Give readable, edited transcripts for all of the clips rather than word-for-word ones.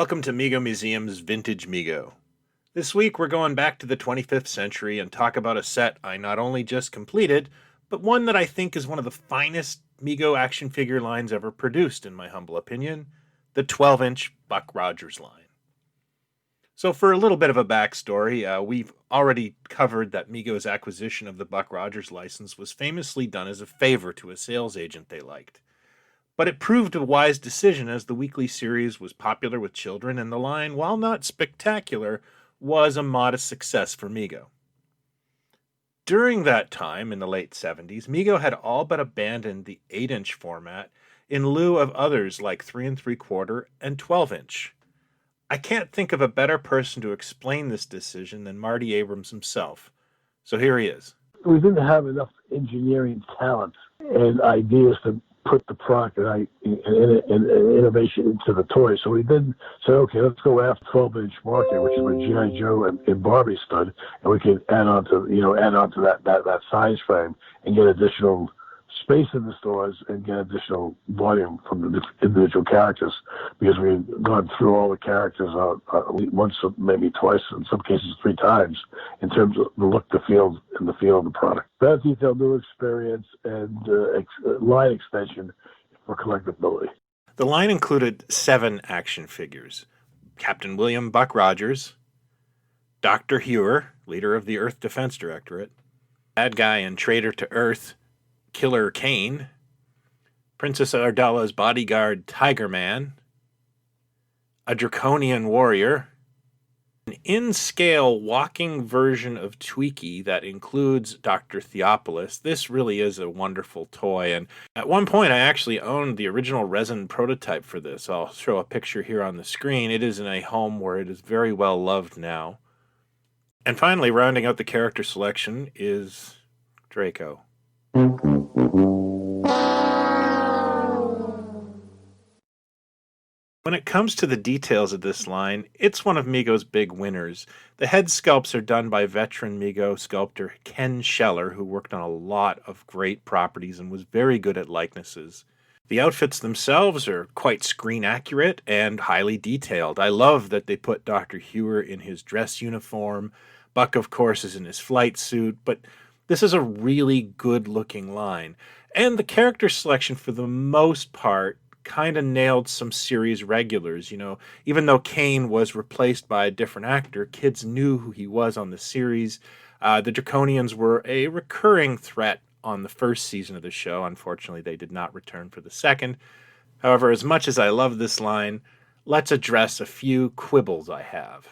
Welcome to Mego Museum's Vintage Mego. This week we're going back to the 25th century and talk about a set I not only just completed, but one that I think is one of the finest Mego action figure lines ever produced, in my humble opinion, the 12-inch Buck Rogers line. So for a little bit of a backstory, we've already covered that Mego's acquisition of the Buck Rogers license was famously done as a favor to a sales agent they liked. But it proved a wise decision as the weekly series was popular with children and the line, while not spectacular, was a modest success for Mego. During that time, in the late 70s, Mego had all but abandoned the 8-inch format in lieu of others like 3 3/4 and 12-inch. I can't think of a better person to explain this decision than Marty Abrams himself. So here he is. We didn't have enough engineering talent and ideas to put the product and innovation into the toy. So we then said, okay, let's go after 12-inch market, which is where G.I. Joe and Barbie stood, and we can add on to that size frame and get additional space in the stores and get additional volume from the individual characters, because we've gone through all the characters once, maybe twice, in some cases 3 times, in terms of the look, the feel, and the feel of the product. That detailed new experience and line extension for collectability. The line included 7 action figures: Captain William Buck Rogers, Dr. Hewer, leader of the Earth Defense Directorate, bad guy and traitor to Earth, Killer Kane, Princess Ardella's bodyguard Tiger Man, a draconian warrior, an in-scale walking version of Tweaky that includes Dr. Theopolis. This really is a wonderful toy, and at one point I actually owned the original resin prototype for this. I'll show a picture here on the screen. It is in a home where it is very well loved now. And finally, rounding out the character selection is Draco. When it comes to the details of this line, it's one of Mego's big winners. The head sculpts are done by veteran Mego sculptor Ken Scheller, who worked on a lot of great properties and was very good at likenesses. The outfits themselves are quite screen accurate and highly detailed. I love that they put Dr. Hewer in his dress uniform. Buck, of course, is in his flight suit, but this is a really good-looking line. And the character selection, for the most part, kind of nailed some series regulars. You know, even though Kane was replaced by a different actor, kids knew who he was on the series. The Draconians were a recurring threat on the first season of the show. Unfortunately, they did not return for the second. However, as much as I love this line, let's address a few quibbles I have.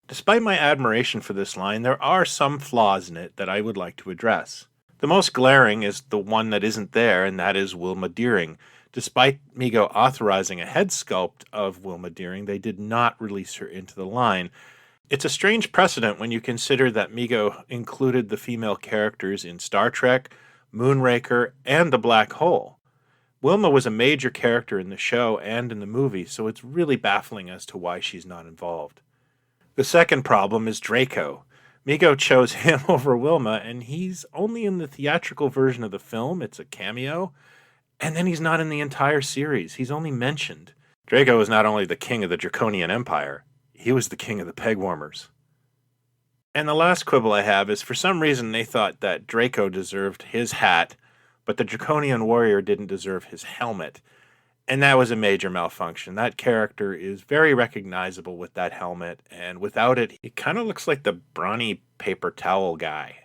Despite my admiration for this line, there are some flaws in it that I would like to address. The most glaring is the one that isn't there, and that is Wilma Deering. Despite Mego authorizing a head sculpt of Wilma Deering, they did not release her into the line. It's a strange precedent when you consider that Mego included the female characters in Star Trek, Moonraker, and The Black Hole. Wilma was a major character in the show and in the movie, so it's really baffling as to why she's not involved. The second problem is Draco. Mego chose him over Wilma, and he's only in the theatrical version of the film. It's a cameo. And then he's not in the entire series. He's only mentioned. Draco was not only the king of the Draconian Empire, he was the king of the pegwarmers. And the last quibble I have is, for some reason they thought that Draco deserved his hat, but the Draconian warrior didn't deserve his helmet. And that was a major malfunction. That character is very recognizable with that helmet, and without it, he kind of looks like the brawny paper towel guy.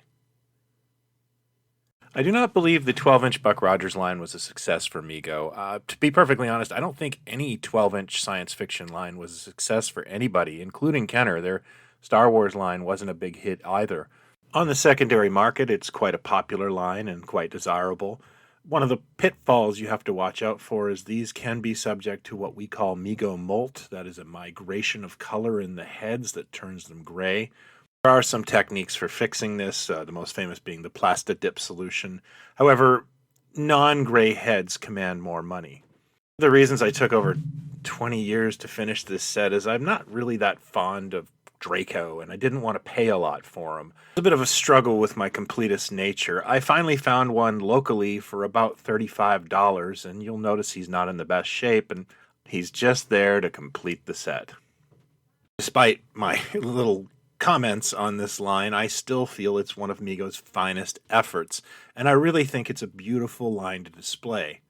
I do not believe the 12-inch Buck Rogers line was a success for Mego. To be perfectly honest, I don't think any 12-inch science fiction line was a success for anybody, including Kenner. Their Star Wars line wasn't a big hit either. On the secondary market, it's quite a popular line and quite desirable. One of the pitfalls you have to watch out for is these can be subject to what we call Mego molt. That is a migration of color in the heads that turns them gray. There are some techniques for fixing this, the most famous being the Plastidip solution. However, non-gray heads command more money. The reasons I took over 20 years to finish this set is I'm not really that fond of Draco, and I didn't want to pay a lot for him. It's a bit of a struggle with my completist nature. I finally found one locally for about $35, and you'll notice he's not in the best shape, and He's just there to complete the set. Despite my little comments on this line, I still feel it's one of Mego's finest efforts, and I really think it's a beautiful line to display.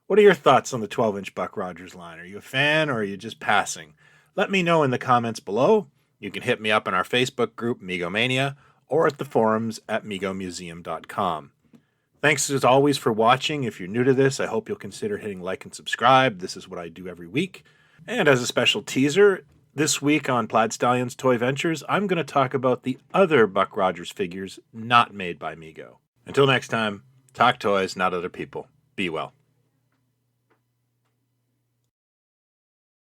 What are your thoughts on the 12-inch Buck Rogers line? Are you a fan or are you just passing? Let me know in the comments below. You can hit me up in our Facebook group, Megomania, or at the forums at megomuseum.com. Thanks as always for watching. If you're new to this, I hope you'll consider hitting like and subscribe. This is what I do every week. And as a special teaser, this week on Plaid Stallion's Toy Ventures, I'm going to talk about the other Buck Rogers figures not made by Mego. Until next time, talk toys, not other people. Be well.